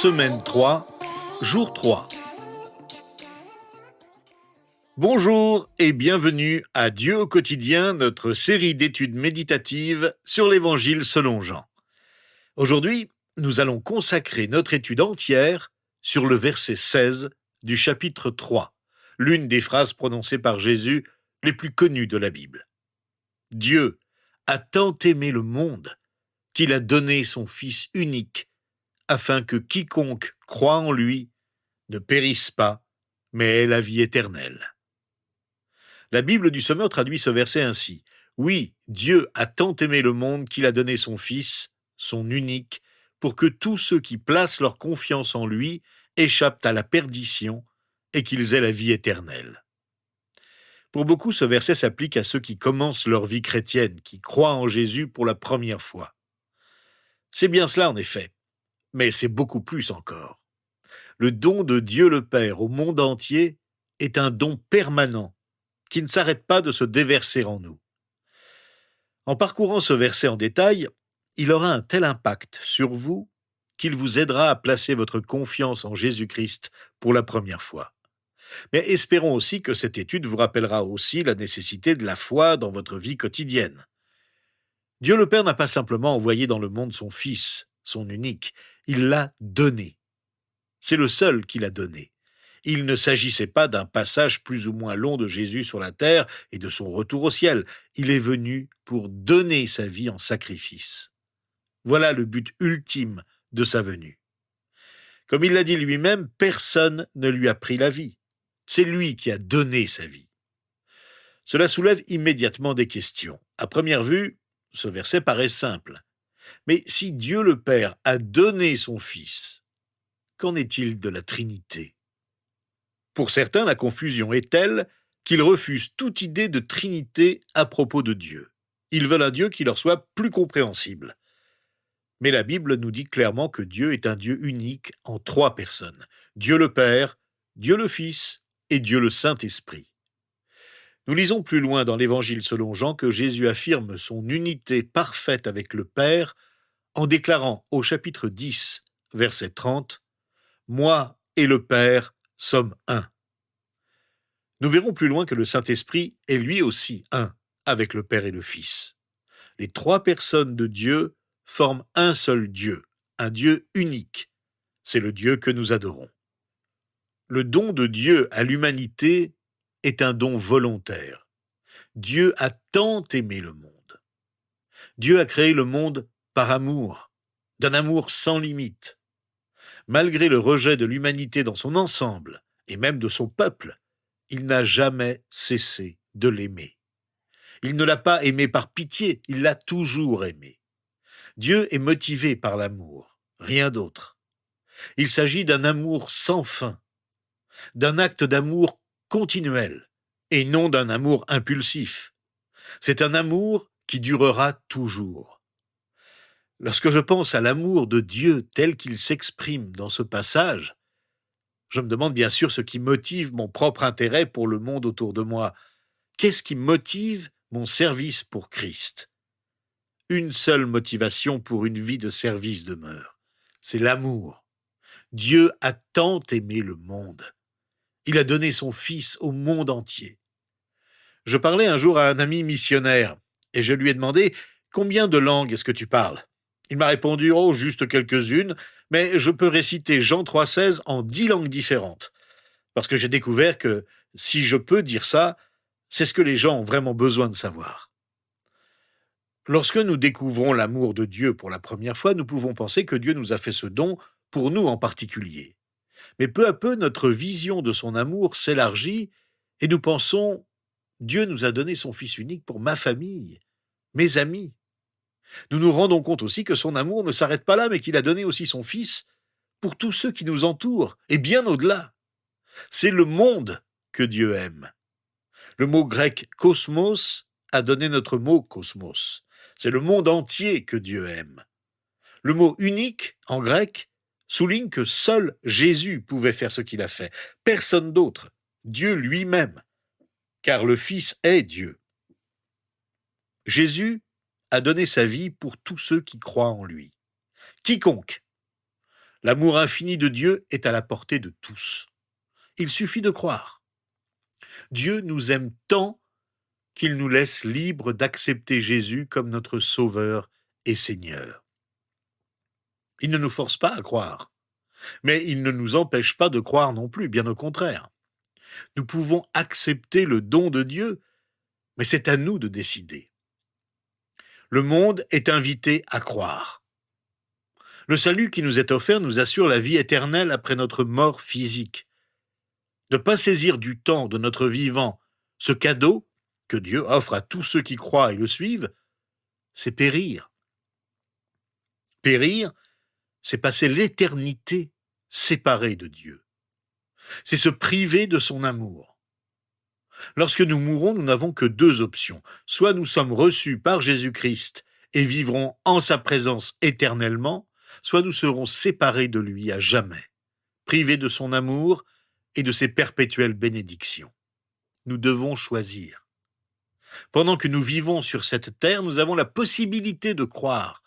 semaine 3, jour 3. Bonjour et bienvenue à Dieu au quotidien, notre série d'études méditatives sur l'Évangile selon Jean. Aujourd'hui, nous allons consacrer notre étude entière sur le verset 16 du chapitre 3, l'une des phrases prononcées par Jésus les plus connues de la Bible. Dieu a tant aimé le monde qu'il a donné son Fils unique afin que quiconque croit en lui ne périsse pas, mais ait la vie éternelle. La Bible du Sommeur traduit ce verset ainsi. Oui, Dieu a tant aimé le monde qu'il a donné son Fils, son unique, pour que tous ceux qui placent leur confiance en lui échappent à la perdition et qu'ils aient la vie éternelle. Pour beaucoup, ce verset s'applique à ceux qui commencent leur vie chrétienne, qui croient en Jésus pour la première fois. C'est bien cela en effet, mais c'est beaucoup plus encore. Le don de Dieu le Père au monde entier est un don permanent qui ne s'arrête pas de se déverser en nous. En parcourant ce verset en détail, il aura un tel impact sur vous qu'il vous aidera à placer votre confiance en Jésus-Christ pour la première fois. Mais espérons aussi que cette étude vous rappellera aussi la nécessité de la foi dans votre vie quotidienne. Dieu le Père n'a pas simplement envoyé dans le monde son Fils, son unique, il l'a donné. C'est le seul qu'il a donné. Il ne s'agissait pas d'un passage plus ou moins long de Jésus sur la terre et de son retour au ciel. Il est venu pour donner sa vie en sacrifice. Voilà le but ultime de sa venue. Comme il l'a dit lui-même, personne ne lui a pris la vie. C'est lui qui a donné sa vie. Cela soulève immédiatement des questions. À première vue, ce verset paraît simple. Mais si Dieu le Père a donné son Fils, qu'en est-il de la Trinité ? Pour certains, la confusion est telle qu'ils refusent toute idée de Trinité à propos de Dieu. Ils veulent un Dieu qui leur soit plus compréhensible. Mais la Bible nous dit clairement que Dieu est un Dieu unique en 3 personnes. Dieu le Père, Dieu le Fils et Dieu le Saint-Esprit. Nous lisons plus loin dans l'Évangile selon Jean que Jésus affirme son unité parfaite avec le Père en déclarant au chapitre 10, verset 30, « Moi et le Père sommes un ». Nous verrons plus loin que le Saint-Esprit est lui aussi un avec le Père et le Fils. Les 3 personnes de Dieu forment un seul Dieu, un Dieu unique. C'est le Dieu que nous adorons. Le don de Dieu à l'humanité est un don volontaire. Dieu a tant aimé le monde. Dieu a créé le monde par amour, d'un amour sans limite. Malgré le rejet de l'humanité dans son ensemble, et même de son peuple, il n'a jamais cessé de l'aimer. Il ne l'a pas aimé par pitié, il l'a toujours aimé. Dieu est motivé par l'amour, rien d'autre. Il s'agit d'un amour sans fin, d'un acte d'amour continuel, et non d'un amour impulsif. C'est un amour qui durera toujours. Lorsque je pense à l'amour de Dieu tel qu'il s'exprime dans ce passage, je me demande bien sûr ce qui motive mon propre intérêt pour le monde autour de moi. Qu'est-ce qui motive mon service pour Christ ? Une seule motivation pour une vie de service demeure, c'est l'amour. Dieu a tant aimé le monde. Il a donné son Fils au monde entier. Je parlais un jour à un ami missionnaire et je lui ai demandé « Combien de langues est-ce que tu parles ?» Il m'a répondu « Oh, juste quelques-unes, mais je peux réciter Jean 3,16 en 10 langues différentes. » Parce que j'ai découvert que, si je peux dire ça, c'est ce que les gens ont vraiment besoin de savoir. Lorsque nous découvrons l'amour de Dieu pour la première fois, nous pouvons penser que Dieu nous a fait ce don pour nous en particulier. Mais peu à peu, notre vision de son amour s'élargit et nous pensons « Dieu nous a donné son Fils unique pour ma famille, mes amis. » Nous nous rendons compte aussi que son amour ne s'arrête pas là, mais qu'il a donné aussi son Fils pour tous ceux qui nous entourent, et bien au-delà. C'est le monde que Dieu aime. Le mot grec « cosmos » a donné notre mot « cosmos ». C'est le monde entier que Dieu aime. Le mot « unique » en grec souligne que seul Jésus pouvait faire ce qu'il a fait. Personne d'autre, Dieu lui-même, car le Fils est Dieu. Jésus a donné sa vie pour tous ceux qui croient en lui. Quiconque. L'amour infini de Dieu est à la portée de tous. Il suffit de croire. Dieu nous aime tant qu'il nous laisse libres d'accepter Jésus comme notre Sauveur et Seigneur. Il ne nous force pas à croire, mais il ne nous empêche pas de croire non plus, bien au contraire. Nous pouvons accepter le don de Dieu, mais c'est à nous de décider. Le monde est invité à croire. Le salut qui nous est offert nous assure la vie éternelle après notre mort physique. Ne pas saisir du temps de notre vivant ce cadeau que Dieu offre à tous ceux qui croient et le suivent, c'est périr. Périr, c'est passer l'éternité séparé de Dieu. C'est se priver de son amour. Lorsque nous mourrons, nous n'avons que deux options. Soit nous sommes reçus par Jésus-Christ et vivrons en sa présence éternellement, soit nous serons séparés de lui à jamais, privés de son amour et de ses perpétuelles bénédictions. Nous devons choisir. Pendant que nous vivons sur cette terre, nous avons la possibilité de croire,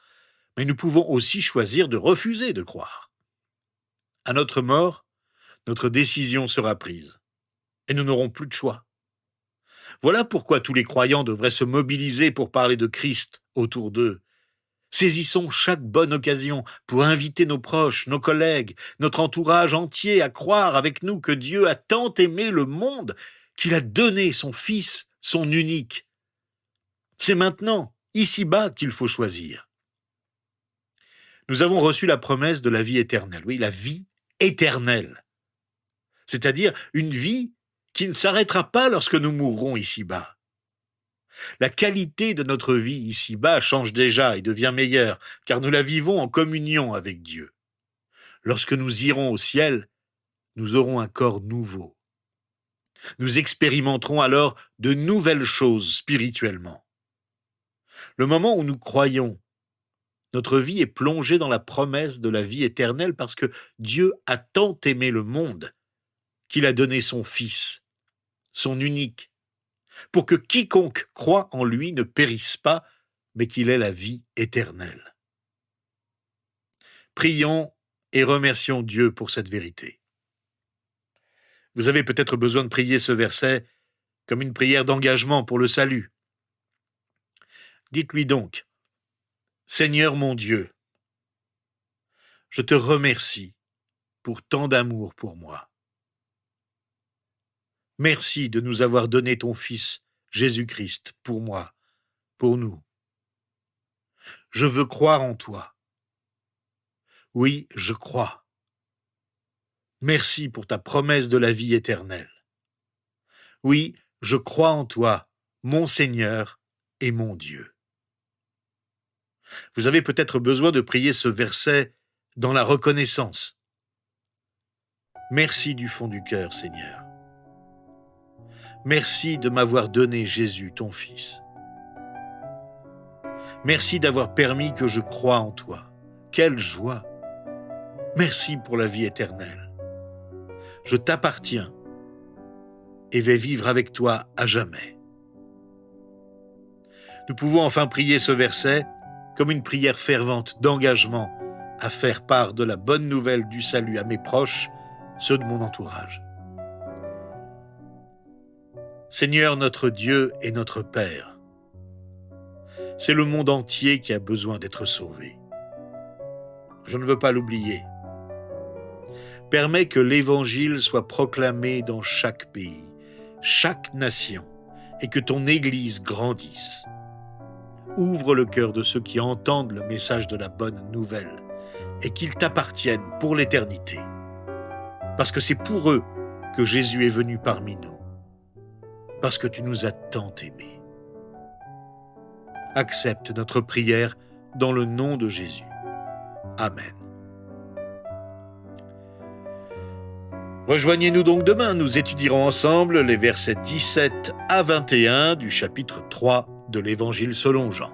mais nous pouvons aussi choisir de refuser de croire. À notre mort, notre décision sera prise, et nous n'aurons plus de choix. Voilà pourquoi tous les croyants devraient se mobiliser pour parler de Christ autour d'eux. Saisissons chaque bonne occasion pour inviter nos proches, nos collègues, notre entourage entier à croire avec nous que Dieu a tant aimé le monde qu'il a donné son Fils, son unique. C'est maintenant, ici-bas, qu'il faut choisir. Nous avons reçu la promesse de la vie éternelle. Oui, la vie éternelle. C'est-à-dire une vie qui ne s'arrêtera pas lorsque nous mourrons ici-bas. La qualité de notre vie ici-bas change déjà et devient meilleure, car nous la vivons en communion avec Dieu. Lorsque nous irons au ciel, nous aurons un corps nouveau. Nous expérimenterons alors de nouvelles choses spirituellement. Le moment où nous croyons, notre vie est plongée dans la promesse de la vie éternelle parce que Dieu a tant aimé le monde qu'il a donné son Fils, son unique, pour que quiconque croit en lui ne périsse pas, mais qu'il ait la vie éternelle. Prions et remercions Dieu pour cette vérité. Vous avez peut-être besoin de prier ce verset comme une prière d'engagement pour le salut. Dites-lui donc, « Seigneur mon Dieu, je te remercie pour tant d'amour pour moi. Merci de nous avoir donné ton Fils, Jésus-Christ, pour moi, pour nous. Je veux croire en toi. Oui, je crois. Merci pour ta promesse de la vie éternelle. Oui, je crois en toi, mon Seigneur et mon Dieu. » Vous avez peut-être besoin de prier ce verset dans la reconnaissance. Merci du fond du cœur, Seigneur. Merci de m'avoir donné Jésus, ton Fils. Merci d'avoir permis que je croie en toi. Quelle joie! Merci pour la vie éternelle. Je t'appartiens et vais vivre avec toi à jamais. Nous pouvons enfin prier ce verset comme une prière fervente d'engagement à faire part de la bonne nouvelle du salut à mes proches, ceux de mon entourage. Seigneur notre Dieu et notre Père, c'est le monde entier qui a besoin d'être sauvé. Je ne veux pas l'oublier. Permets que l'Évangile soit proclamé dans chaque pays, chaque nation, et que ton Église grandisse. Ouvre le cœur de ceux qui entendent le message de la bonne nouvelle et qu'ils t'appartiennent pour l'éternité. Parce que c'est pour eux que Jésus est venu parmi nous. Parce que tu nous as tant aimés. Accepte notre prière dans le nom de Jésus. Amen. Rejoignez-nous donc demain, nous étudierons ensemble les versets 17 à 21 du chapitre 3 de l'Évangile selon Jean.